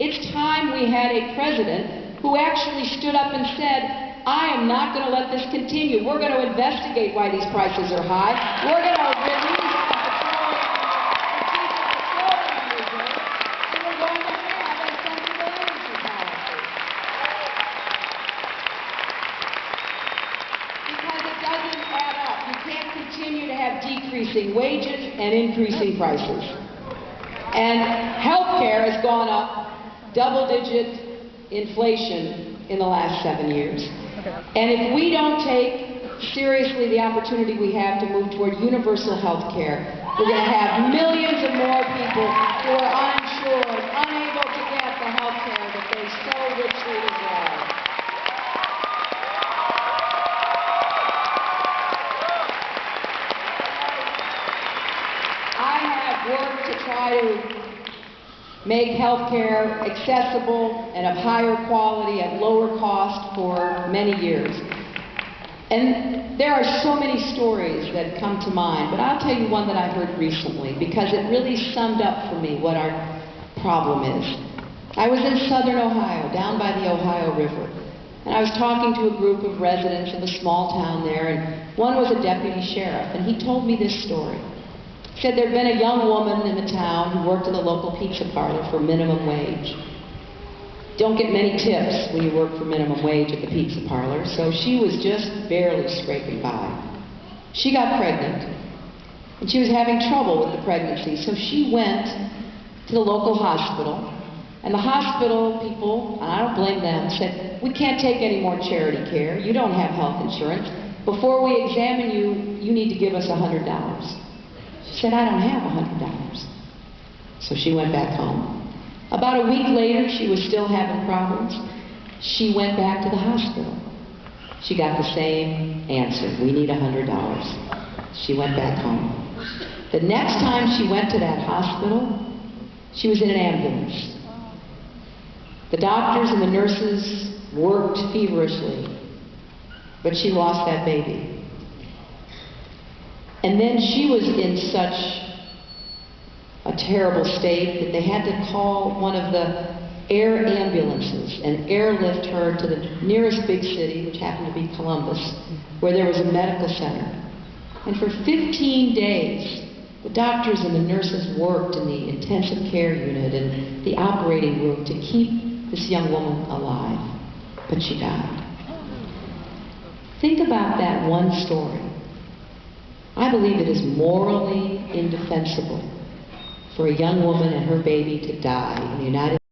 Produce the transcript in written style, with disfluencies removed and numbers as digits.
It's time we had a president who actually stood up and said, I am not going to let this continue. We're going to investigate why these prices are high. We're going to release the petroleum reserve, and we're going to have a sensible energy policy. Because it doesn't add up. You can't continue to have decreasing wages and increasing prices. And health care has gone up double-digit inflation in the last 7 years. And if we don't take seriously the opportunity we have to move toward universal health care, we're going to have millions of more people who are uninsured, unable to get the health care that they so richly deserve. I have worked to try to make health care accessible and of higher quality at lower cost for many years. And there are so many stories that come to mind, but I'll tell you one that I heard recently because it really summed up for me what our problem is. I was in southern Ohio, down by the Ohio River, and I was talking to a group of residents of a small town there, and one was a deputy sheriff, and he told me this story. He said there'd been a young woman in the town who worked in the local pizza parlor for minimum wage. Don't get many tips when you work for minimum wage at the pizza parlor, so she was just barely scraping by. She got pregnant, and she was having trouble with the pregnancy, so she went to the local hospital, and the hospital people, and I don't blame them, said, we can't take any more charity care. You don't have health insurance. Before we examine you, you need to give us $100. She said, I don't have $100. So she went back home. About a week later, she was still having problems. She went back to the hospital. She got the same answer. We need $100. She went back home. The next time she went to that hospital, she was in an ambulance. The doctors and the nurses worked feverishly, but she lost that baby. And then she was in such a terrible state that they had to call one of the air ambulances and airlift her to the nearest big city, which happened to be Columbus, where there was a medical center. And for 15 days, the doctors and the nurses worked in the intensive care unit and the operating room to keep this young woman alive. But she died. Think about that one story. I believe it is morally indefensible for a young woman and her baby to die in the United States.